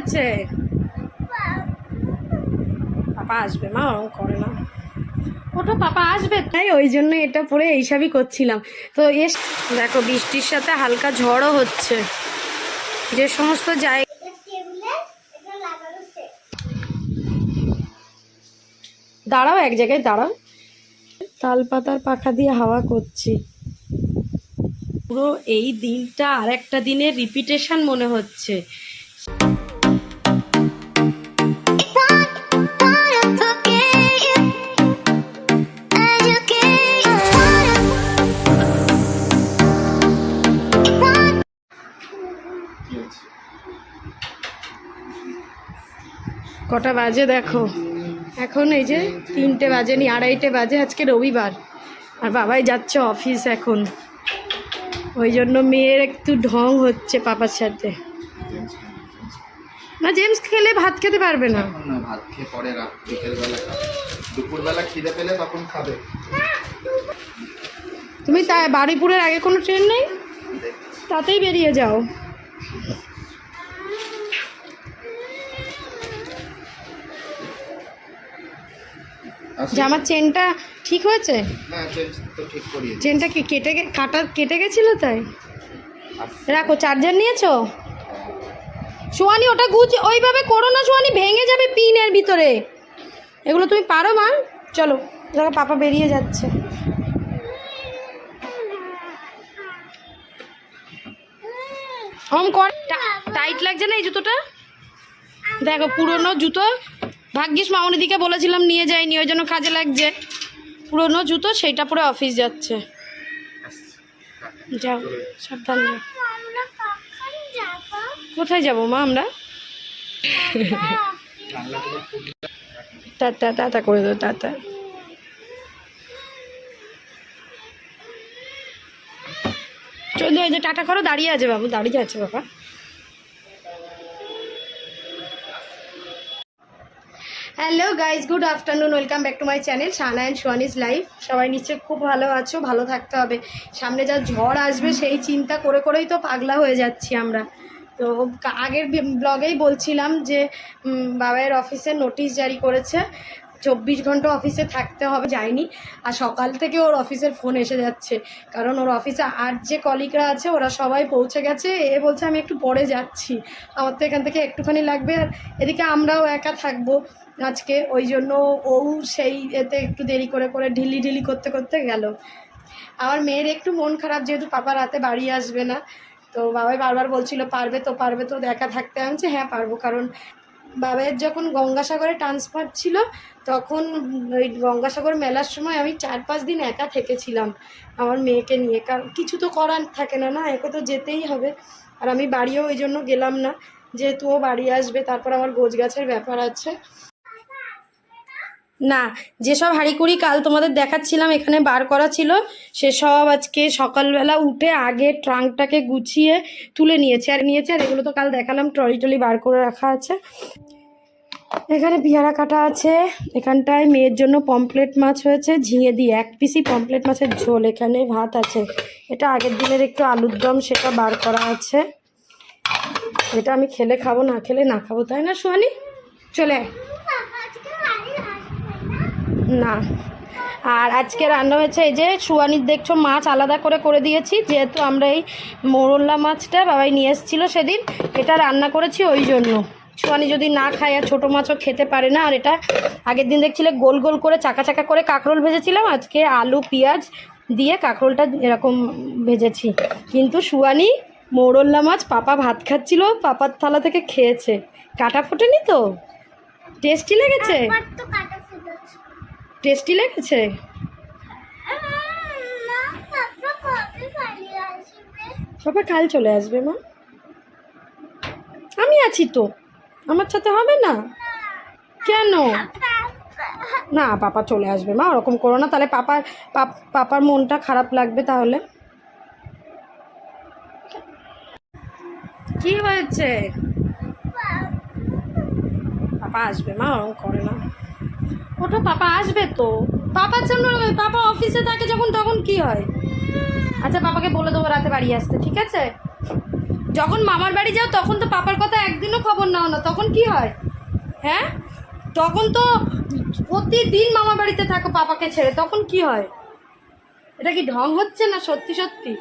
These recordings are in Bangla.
হয়েছে? পাপা আসবে মা, ওরকম করে না। ওটা পাপা আসবে, তাই ওই জন্য এটা পরে এইসবই করছিলাম। তো এস দেখো বৃষ্টির সাথে হালকা ঝড়ও হচ্ছে, যে সমস্ত জায়গা। দাঁড়াও এক জায়গায় দাঁড়াও, তাল পাতার পাখা দিয়ে হাওয়া করছি। পুরো এই দিনটা আর একটা দিনের রিপিটেশন মনে হচ্ছে। কটা বাজে দেখো, এখন এই যে 3টে বাজেনি, 2:30 বাজে। আজকে রবিবার আর বাবাই যাচ্ছে অফিস এখন, ওই জন্য মেয়ের একটু ঢং হচ্ছে পাপার সাথে। না জেমস খেলে ভাত খেতে পারবে না, ভাত খেয়ে পরে বিকেলবেলা দুপুরবেলা খিদে পেলে তখন খাবে। তুমি তাই বারুইপুরের আগে কোনো ট্রেন নেই, তাতেই বেরিয়ে যাও। জামার চেনটা ঠিক হয়েছে? চেনটা কি কেটে গেছিল তাই? রাখো, চার্জার নিয়েছো? সোয়ানি ওটা ওইভাবে করো না সোয়ানি, ভেঙে যাবে পিনের ভিতরে। এগুলো তুমি পারো মা? চলো দেখো পাপা বেরিয়ে যাচ্ছে। টাইট লাগছে না এই জুতোটা? দেখো পুরনো জুতো, ভাগ্যিস মামনিদিকে বলেছিলাম নিয়ে যায়নি, ওই জন্য কাজে লাগছে। পুরনো জুতো, সেইটা পরে অফিস যাচ্ছে। যাও সাবধান যাও। কোথায় যাবো মা আমরা? টাটা টাটা করে দাও, টাটা। চলো এই যে টাটা করো, দাঁড়িয়ে আছে বাবু, দাঁড়িয়ে আছে বাবা। Hello guys, good afternoon, welcome back to my channel Shana and Swani's life. সবাই নিশ্চয়ই খুব ভালো আছো, ভালো থাকতে হবে। সামনে যা ঝড় আসবে সেই চিন্তা করে করেই তো পাগলা হয়ে যাচ্ছি আমরা। তো আগের ব্লগেই বলছিলাম যে বাবাইয়ের অফিসে নোটিশ জারি করেছে, 24 ঘন্টা অফিসে থাকতে হবে, যায়নি। আর সকাল থেকে ওর অফিসের ফোন এসে যাচ্ছে, কারণ ওর অফিসে আর যে কলিগরা আছে ওরা সবাই পৌঁছে গেছে। এ বলছে আমি একটু পরে যাচ্ছি, আমার তো এখান থেকে একটুখানি লাগবে, আর এদিকে আমরাও একা থাকবো আজকে, ওই জন্য ও সেই এতে একটু দেরি করে করে ঢিলি করতে করতে গেল। আমার মেয়ের একটু মন খারাপ, যেহেতু পাপা রাতে বাড়ি আসবে না। তো বাবাই বারবার বলছিল পারবে তো একা থাকতে। আনছে হ্যাঁ পারবো, কারণ বাবাইয়ের যখন গঙ্গাসাগরে ট্রান্সফার ছিল তখন ওই গঙ্গাসাগর মেলার সময় আমি 4-5 দিন একা থেকেছিলাম আমার মেয়েকে নিয়ে, কারণ কিছু তো করার থাকে না, না একে তো যেতেই হবে। আর আমি বাড়িও ওই জন্য গেলাম না, যেহেতু ও বাড়ি আসবে। তারপর আমার গোছগাছের ব্যাপার আছে। না, যেসব হাঁড়িকুড়ি কাল তোমাদের দেখাচ্ছিলাম এখানে বার করা ছিল, সেসব আজকে সকালবেলা উঠে আগে ট্রাঙ্কটাকে গুছিয়ে তুলে নিয়েছে। আর এগুলো তো কাল দেখালাম, ট্রলি বার করে রাখা আছে। এখানে পেয়ারা কাটা আছে, এখানটায় মেয়ের জন্য পমপ্লেট মাছ হয়েছে ঝিঙে দিয়ে, 1 পিসই পমপ্লেট মাছের ঝোল। এখানে ভাত আছে, এটা আগের দিনের একটু আলুর দম, সেটা বার করা আছে। এটা আমি খেলে খাবো, না খেলে না খাবো, তাই না সোয়ানি? চলে না। আর আজকে রান্না হয়েছে এই যে সোয়ানির দেখছো মাছ আলাদা করে দিয়েছি, যেহেতু আমরা এই মোরলা মাছটা বাবাই নিয়ে এসেছিলো সেদিন, এটা রান্না করেছি ওই জন্য। সোয়ানি যদি না খায়, আর ছোটো মাছও খেতে পারে না। আর এটা আগের দিন দেখছিলে গোল গোল করে চাকা করে কাঁকরোল ভেজেছিলাম, আজকে আলু পেঁয়াজ দিয়ে কাঁকরোলটা এরকম ভেজেছি। কিন্তু সোয়ানি মোরলা মাছ পাপা ভাত খাচ্ছিল, পাপার থালা থেকে খেয়েছে, কাটা ফোটেনি তো। টেস্টি লেগেছে? টেস্টি লেগেছে? পাপা কাল চলে আসবে মা, আমি আছি তো, আমার সাথে হবে না কেন? না পাপা চলে আসবে মা, ওরকম করো না, তাহলে পাপার মনটা খারাপ লাগবে। তাহলে কি হয়েছে? পাপা আসবে মা, ওরকম করে না। ওটা পাপা আসবে তো, পাপার জন্য, পাপা অফিসে থাকে যখন তখন কি হয়। আচ্ছা পাপাকে বলে দেবো রাতে বাড়ি আসতে, ঠিক আছে? যখন মামার বাড়ি যাও তখন তো পাপার কথা একদিনও খবর নাও না, তখন কি হয়? হ্যাঁ, তখন তো প্রতিদিন মামার বাড়িতে থাকো পাপাকে ছেড়ে, তখন কি হয়? এটা কি ঢং হচ্ছে না সত্যি সত্যি?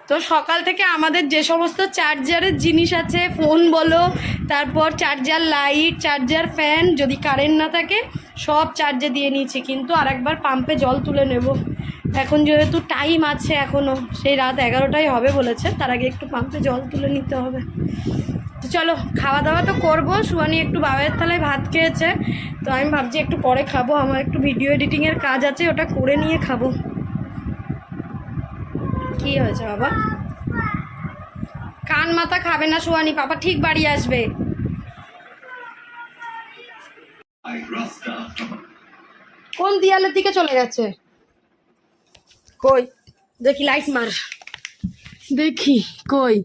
তো সকাল থেকে আমাদের যে সমস্ত চার্জারের জিনিস আছে, ফোন বলো, তারপর চার্জার লাইট, চার্জার ফ্যান, যদি কারেন্ট না থাকে সব চার্জে দিয়ে নিয়েছি। কিন্তু আরেকবার পাম্পে জল তুলে নেব এখন, যেহেতু টাইম আছে এখনও, সেই রাত 11টাই হবে বলেছে, তার আগে একটু পাম্পে জল তুলে নিতে হবে। তো চলো খাওয়া দাওয়া তো করবো। সুয়ানি একটু বাবার থালায় ভাত খেয়েছে, তো আমি ভাবছি একটু পরে খাবো, আমার একটু ভিডিও এডিটিংয়ের কাজ আছে, ওটা করে নিয়ে খাবো। কি হয়েছে বাবা? কান মাথা খাবে না সুয়ানি, পাপা ঠিক বাড়ি আসবে। কোন দেয়ালের দিকে চলে গেছে? কই দেখি, লাইট মার দেখি, কই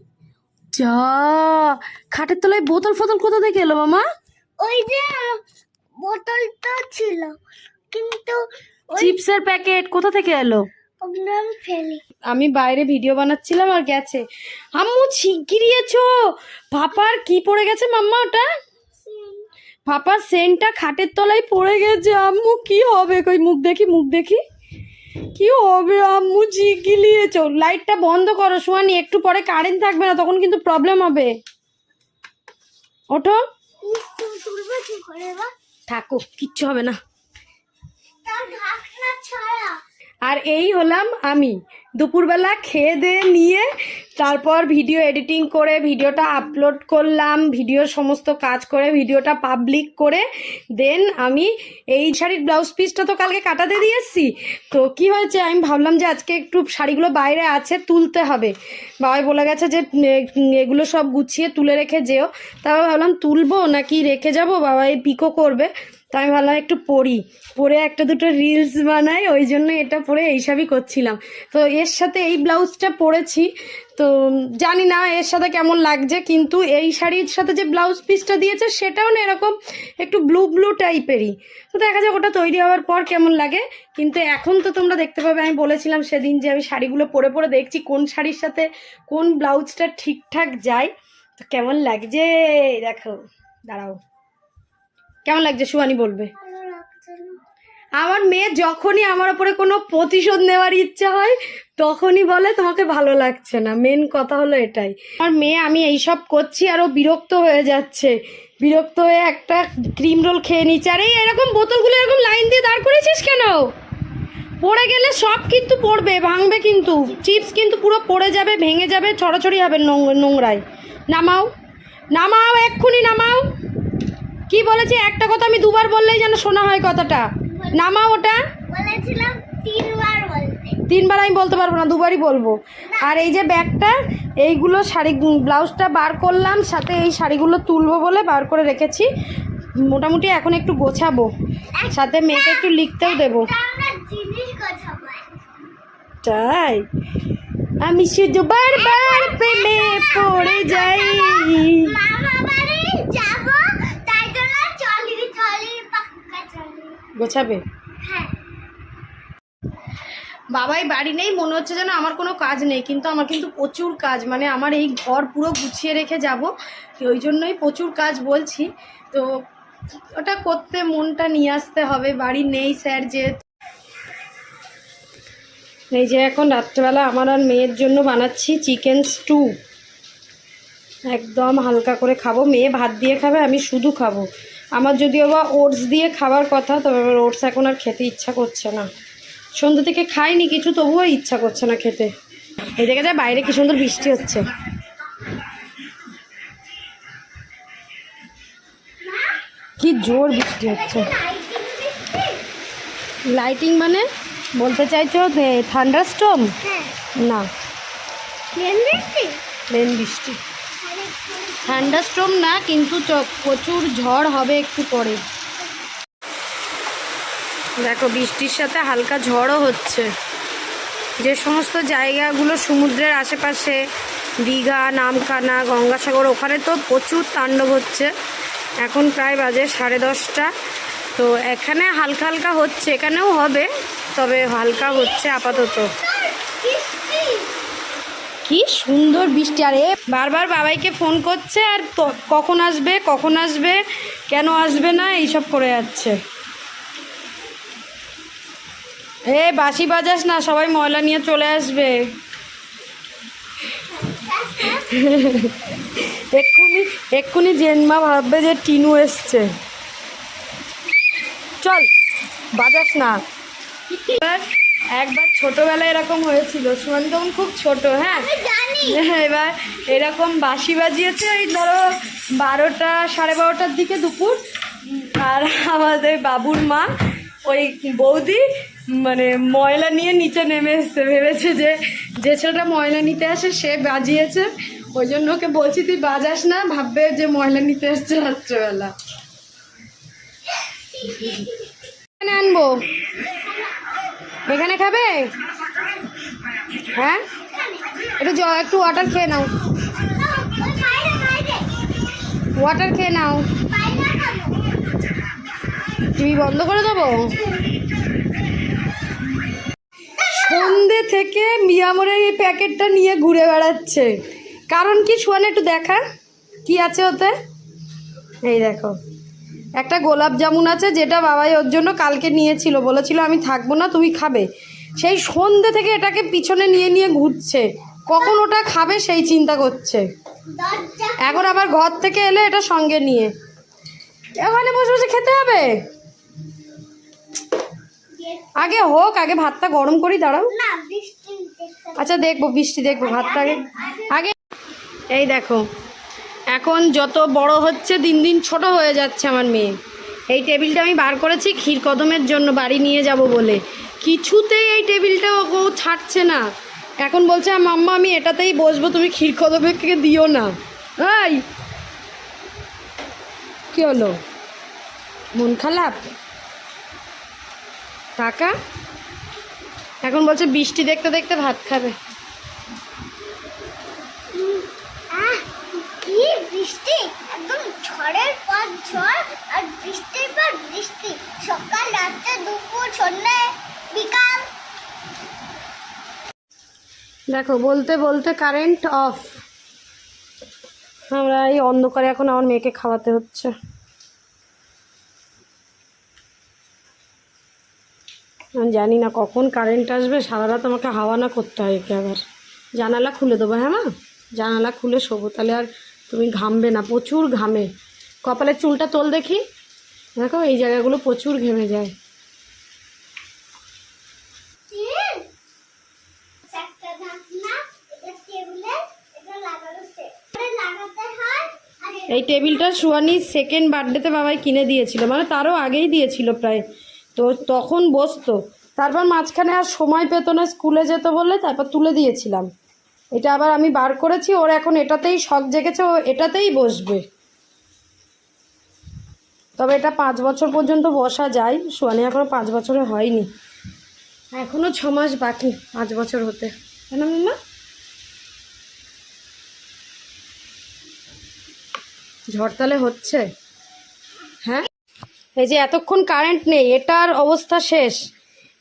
যা, খাটের তলায় বোতল ফোতল কোথা থেকে এলো মামা? ওই যে বোতলটা ছিল, কিন্তু চিপসের প্যাকেট কোথা থেকে এলো? ওগুলো আমি ফেলি। আমি বাইরে ভিডিও বানাচ্ছিলাম আর গেছে। আম্মু ছিঁকিরিয়েছো, পাপার কি পড়ে গেছে মাম্মা? ওটা পাপার সেন্টটা খাটের তলায় পড়ে গেছে। আম্মু কি হবে? কই মুখ দেখি, মুখ দেখি, কি হবে আম্মু? ছিঁকিলিয়েছো। লাইটটা বন্ধ করো সুয়ানি, একটু পরে কারেন্ট থাকবে না, তখন কিন্তু প্রবলেম হবে। ওঠো, তুলবে কি করে বা? থাকো, কিচ্ছু হবে না। তার ঢাকনা ছাড়া। আর এই হলাম আমি, দুপুরবেলা খেয়ে দিয়ে নিয়ে তারপর ভিডিও এডিটিং করে ভিডিওটা আপলোড করলাম, ভিডিওর সমস্ত কাজ করে ভিডিওটা পাবলিক করে দেন আমি এই শাড়ির ব্লাউজ পিসটা তো কালকে কাটাতে দিয়ে এসছি। তো কি হয়েছে, আমি ভাবলাম যে আজকে একটু শাড়িগুলো বাইরে আছে, তুলতে হবে। বাবাই বলে গেছে যে এগুলো সব গুছিয়ে তুলে রেখে যেও। তারপর ভাবলাম তুলবো নাকি রেখে যাব, বাবাই পিকো করবে। তো আমি ভাবলাম একটু পরে একটা দুটো রিলস বানাই, ওই জন্য এটা পরে এইসবই করছিলাম। তো এর সাথে এই ব্লাউজটা পরেছি, তো জানি না এর সাথে কেমন লাগছে, কিন্তু এই শাড়ির সাথে যে ব্লাউজ পিসটা দিয়েছে সেটাও না এরকম একটু ব্লু ব্লু টাইপেরই। তো দেখা যাক ওটা তৈরি হওয়ার পর কেমন লাগে। কিন্তু এখন তো তোমরা দেখতে পাবে, আমি বলেছিলাম সেদিন যে আমি শাড়িগুলো পরে পরে দেখছি কোন শাড়ির সাথে কোন ব্লাউজটা ঠিকঠাক যায়। তো কেমন লাগছে দেখো, দাঁড়াও, কেমন লাগছে সুয়ানি বলবে। ভালো লাগছে না। আমার মেয়ে যখনই আমার ওপরে কোনো প্রতিশোধ নেওয়ার ইচ্ছা হয় তখনই বলে তোমাকে ভালো লাগছে না। মেন কথা হলো এটাই। আমার মেয়ে, আমি এইসব করছি আরও বিরক্ত হয়ে যাচ্ছে, বিরক্ত হয়ে একটা ক্রিম রোল খেয়ে নিচ্ছে। আর এই এরকম বোতলগুলো এরকম লাইন দিয়ে দাঁড় করেছিস কেন? পড়ে গেলে সব কিন্তু পড়বে, ভাঙবে কিন্তু, চিপস কিন্তু পুরো পড়ে যাবে, ভেঙে যাবে, ছড়াছড়ি হবে নোংরায়। নামাও, নামাও, এক্ষুনি নামাও। কি বলেছি একটা কথা আমি দুবার বললেই যেন শোনা হয় কথাটা। নামাও ওটা। বলেছিলাম 3 বার বলতে। 3 বার আমি বলতে পারবো না, 2 বারই বলবো। আর এই যে ব্যাগটা, এইগুলো শাড়ি ব্লাউজটা বার করলাম, সাথে এই শাড়িগুলো তুলবো বলে বার করে রেখেছি। মোটামুটি এখন একটু গোছাবো, সাথে মেয়েকে একটু লিখতেও দেবো। আমরা জিনিস গোছাবো। তাই আমি শুধু বারবার প্রেমে পড়ে যাই। মামা বাড়ি যাব, তাই জন্য চলি পাক্কা চলি। গোছাবে? হ্যাঁ। বাবাই বাড়ি নেই, মনে হচ্ছে যেন আমার কোনো কাজ নেই, কিন্তু আমার কিন্তু প্রচুর কাজ। মানে আমার এই ঘর পুরো গুছিয়ে রেখে যাব, ওই জন্যই প্রচুর কাজ বলছি। তো ওটা করতে মনটা নিয়ে আসতে হবে। বাড়ি নেই স্যার যে। এই যে এখন রাত্রেবেলা আমার আর মেয়ের জন্য বানাচ্ছি চিকেন স্টু, একদম হালকা করে খাবো। মেয়ে ভাত দিয়ে খাবে, আমি শুধু খাবো। আমার যদিও বা ওটস দিয়ে খাবার কথা, তবে আমার ওটস এখন আর খেতে ইচ্ছা করছে না। সন্ধ্যে থেকে খাইনি কিছু, তবুও ইচ্ছা করছে না খেতে। এই দেখা যায় বাইরে কি সুন্দর বৃষ্টি হচ্ছে। কি জোর বৃষ্টি হচ্ছে। লাইটিং মানে বলতে চাইছো থান্ডারস্টর্ম? হ্যাঁ। না, প্লেন বৃষ্টি। প্লেন বৃষ্টি, থান্ডারস্টর্ম না, কিন্তু প্রচুর ঝড় হবে একটু পরে। দেখো বৃষ্টির সাথে হালকা ঝড়ও হচ্ছে। যে সমস্ত জায়গাগুলো সমুদ্রের আশেপাশে, দীঘা, নামখানা, গঙ্গাসাগর, ওখানে তো প্রচুর তাণ্ডব হচ্ছে। এখন প্রায় বাজে 10:30। তো এখানে হালকা হালকা হচ্ছে, এখানেও হবে, তবে হালকা হচ্ছে আপাতত। বৃষ্টি কি সুন্দর বৃষ্টি, আর এ বারবার বাবাইকে ফোন করছে আর কখন আসবে কখন আসবে, কেন আসবে না এইসব করে যাচ্ছে। এ বাঁশি বাজাস না, সবাই ময়লা নিয়ে চলে আসবে। এক্ষুনি এক্ষুনি জেনমা ভাববে যে টিনু এসছে। চল বাজাস না। একবার ছোটবেলায় এরকম হয়েছিল, সুমন তখন খুব ছোট, হ্যাঁ আমি জানি এবার এরকম বাঁশি বাজিয়েছে ওই ধরো 12টা 12:30টার দিকে দুপুর। আর আমাদের বাবুর মা ওই বৌদি মানে ময়লা নিয়ে নিচে নেমে এসছে, ভেবেছে যে যে ছেলেটা ময়লা নিতে আসে সে বাজিয়েছে, ওই জন্য ওকে বলছি তুই বাজাস না, ভাববে যে ময়লা নিতে এসছে রাত্রেবেলা। এখানে আনবো, এখানে খাবে? হ্যাঁ একটু ওয়াটার খেয়ে নাও, ওই বাইরে বাইরে ওয়াটার খেয়ে নাও। বাইরে খাবো টিভি বন্ধ করে দেবো? সন্ধে থেকে মিয়ামরের এই প্যাকেটটা নিয়ে ঘুরে বেড়াচ্ছে, কারণ কি শোয়ান একটু দেখা কি আছে ওতে। এই দেখো একটা গোলাপ জামুন আছে, যেটা বাবাই ওর জন্য কালকে নিয়েছিল, বলেছিল আমি থাকবো না তুমি খাবে। সেই সন্ধে থেকে এটাকে পিছনে নিয়ে নিয়ে ঘুরছে, কখন ওটা খাবে সেই চিন্তা করছে। দরজা এখন আবার ঘর থেকে এলে এটা সঙ্গে নিয়ে ওখানে বসে বসে খেতে হবে। আগে হোক, আগে ভাতটা গরম করি, দাঁড়াও। না বৃষ্টি দেখতে আচ্ছা দেখবো, বৃষ্টি দেখবো, ভাতটা আগে আগে। এই দেখো এখন যত বড় হচ্ছে দিন দিন ছোট হয়ে যাচ্ছে আমার মেয়ে। এই টেবিলটা আমি বার করেছি ক্ষীরকদমের জন্য, বাড়ি নিয়ে যাব বলে, কিছুতেই এই টেবিলটা ও ছাড়ছে না। এখন বলছে মাম্মা আমি এটাতেই বসবো, তুমি ক্ষীরকদমের দিও না। এই কি হলো, মন খারাপ? টাকা এখন বলছে বৃষ্টি দেখতে দেখতে ভাত খাবে। কি বৃষ্টি, একদম ঝড়ের পর ঝড় আর বৃষ্টির পর বৃষ্টি, সকাল রাত্রে দুপুর সন্ধ্যে বিকাল। দেখো বলতে বলতে কারেন্ট অফ। আমরা এই অন্ধকারে এখন আমার মেয়েকে খাওয়াতে হচ্ছে। আমি জানি না কখন কারেন্ট আসবে, সারা রাত আমাকে হাওয়া না করতে হয় একে। আবার জানালা খুলে দেবো, হ্যাঁ মা জানালা খুলে শোবো, তাহলে আর তুমি ঘামবে না, প্রচুর ঘামে। কপালের চুলটা তোল দেখি, দেখো এই জায়গাগুলো প্রচুর ঘেমে যায়। একটা ঢাকনা এটা টেবিলে, এটা লাগানো লাগাতে হয়। আর এই টেবিলটা সুয়ানির সেকেন্ড বার্থডেতে বাবাই কিনে দিয়েছিল, মানে তারও আগেই দিয়েছিল প্রায়, তো তখন বসতো। তারপর মাঝখানে আর সময় পেতো না, স্কুলে যেত বলে তারপর তুলে দিয়েছিলাম। এটা আবার আমি বার করেছি, ওর এখন এটাতেই শখ জেগেছে, ও এটাতেই বসবে। তবে এটা 5 বছর পর্যন্ত বসা যায়, সুয়ানি এখনও 5 বছরে হয়নি, এখনও 6 মাস বাকি 5 বছর হতে, তাই না মাম্মা? ঝড়তালে হচ্ছে, হ্যাঁ এই যে এতক্ষণ কারেন্ট নেই, এটার অবস্থা শেষ।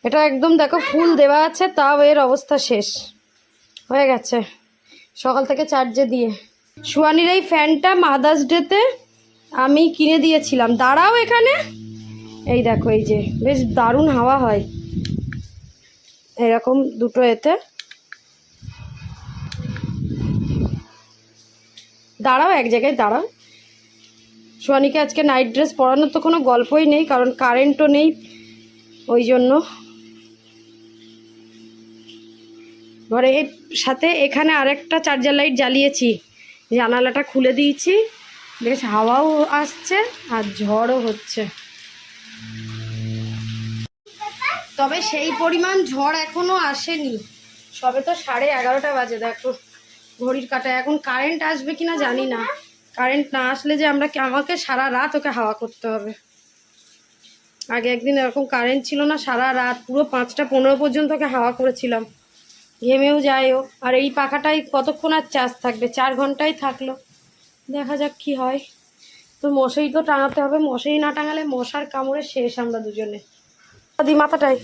এটা একদম দেখো ফুল দেওয়া আছে, তাও এর অবস্থা শেষ হয়ে গেছে সকাল থেকে চার্জে দিয়ে। সুয়ানির এই ফ্যানটা মাদার্স ডেতে আমি কিনে দিয়েছিলাম, দাঁড়াও এখানে, এই দেখো এই যে বেশ দারুণ হাওয়া হয় এরকম দুটো এতে। দাঁড়াও এক জায়গায় দাঁড়াও। সোয়ানিকে আজকে নাইট ড্রেস পরানোর তো কোনো গল্পই নেই, কারণ কারেন্টও নেই, ওই জন্য ঘরে সাথে এখানে আরেকটা চার্জার লাইট জ্বালিয়েছি, জানালাটা খুলে দিয়েছি, বেশ হাওয়াও আসছে আর ঝড়ও হচ্ছে। তবে সেই পরিমাণ ঝড় এখনো আসেনি, সবে তো 11:30 বাজে, দেখো ঘড়ির কাঁটায়। এখন কারেন্ট আসবে কিনা জানি না, কারেন্ট না আসলে যে আমাকে সারা রাত ওকে হাওয়া করতে হবে। আগে একদিন এরকম কারেন্ট ছিল না, সারা রাত পুরো 5টা 15 পর্যন্ত ওকে হাওয়া করেছিলাম, ঘেমেও যায়ও। আর এই পাখাটাই কতক্ষণ আর চার্জ থাকবে, 4 ঘন্টাই থাকলো, দেখা যাক কি হয়। তো মশারি তো টাঙাতে হবে, মশারি না টাঙালে মশার কামড়ে শেষ আমরা দুজনে। দি মাথাটাই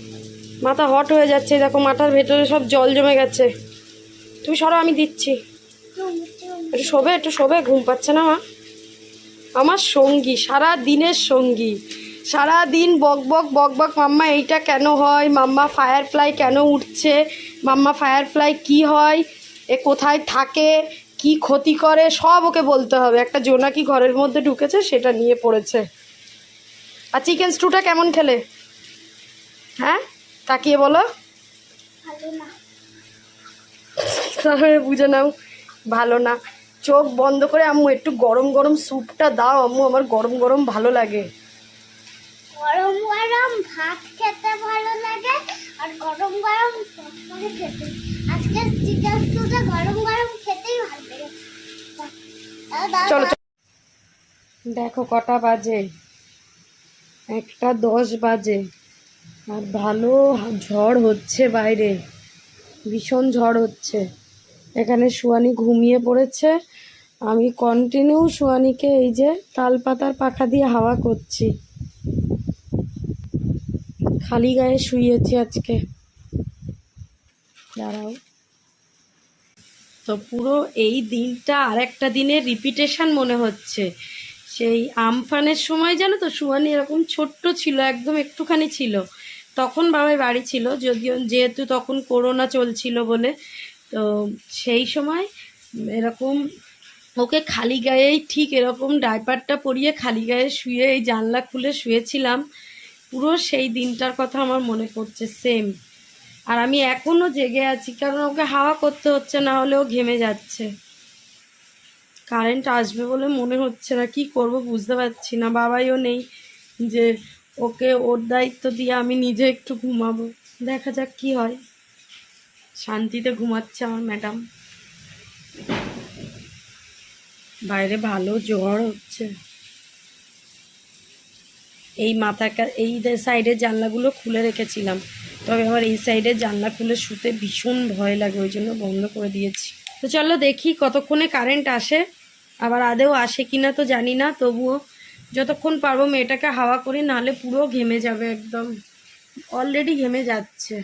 মাথা হট হয়ে যাচ্ছে, দেখো মাথার ভেতরে সব জল জমে গেছে। তুমি সরো, আমি দিচ্ছি। একটু শোবে, ঘুম পাচ্ছে না মা? আমার সঙ্গী, সারা দিনের সঙ্গী, সারা দিন বক বক বক বক, মাম্মা এইটা কেন হয়, মাম্মা ফায়ারফ্লাই কেন উঠছে, মাম্মা ফায়ারফ্লাই কি হয়, এ কোথায় থাকে, কি ক্ষতি করে, সব ওকে বলতে হবে। একটা জোনাকি ঘরের মধ্যে ঢুকেছে, সেটা নিয়ে পড়েছে। আর চিকেন স্টুটা কেমন খেলে? হ্যাঁ, তাকিয়ে বলো, ভালো না। তাহলে বুঝে নাও ভালো না। চোখ বন্ধ করে, আম্মু একটু গরম গরম স্যুপটা দাও আম্মু, আমার গরম গরম ভালো লাগে। গরম গরম ভাত খেতে ভালো লাগে, আর গরম গরম তরকারি খেতে। আজকে চিকেন স্টুটা গরম গরম খেতেই ভালো লাগে। চলো চলো। দেখো কটা বাজে, 1:10 বাজে, আর ভালো ঝড় হচ্ছে বাইরে, ভীষণ ঝড় হচ্ছে। এখানে সুয়ানি ঘুমিয়ে পড়েছে, আমি কন্টিনিউ সুয়ানিকে এই যে তাল পাতার পাখা দিয়ে হাওয়া করছি। খালি গায়ে শুয়েছি আজকে। দাঁড়াও, তো পুরো এই দিনটা আর একটা দিনের রিপিটেশন মনে হচ্ছে। সেই আমফানের সময় জানো তো, সুয়ানি এরকম ছোট্ট ছিল, একদম একটুখানি ছিল, তখন বাবাই বাড়ি ছিল, যদিও যেহেতু তখন করোনা চলছিল বলে। তো সেই সময় এরকম ওকে খালি গায়েই, ঠিক এরকম ডাইপারটা পরিয়ে খালি গায়ে শুয়ে এই জানলা খুলে শুয়েছিলাম। পুরো সেই দিনটার কথা আমার মনে পড়ছে সেম। আর আমি এখনও জেগে আছি, কারণ ওকে হাওয়া করতে হচ্ছে, না হলে ও ঘেমে যাচ্ছে। কারেন্ট আসবে বলে মনে হচ্ছে না, কি করব বুঝতে পারছি না। বাবাইও নেই যে ওকে ওর দায়িত্ব দিয়ে আমি নিজে একটু ঘুমাবো। দেখা যাক কি হয়। শান্তিতে ঘুমাচ্ছে আমার ম্যাডাম। বাইরে ভালো ঝড় হচ্ছে। এই এই সাইডের জানলাগুলো খুলে রেখেছিলাম, তবে আমার এই সাইডের জানলা খুলে শুতে ভীষণ ভয় লাগে, ওই জন্য বন্ধ করে দিয়েছি। তো চলো দেখি কতক্ষণে কারেন্ট আসে, আবার আদেও আসে কিনা তো জানি না, তবুও যতক্ষণ পারবো মেয়েটাকে হাওয়া করি, নাহলে পুরো ঘেমে যাবে একদম, অলরেডি ঘেমে যাচ্ছে।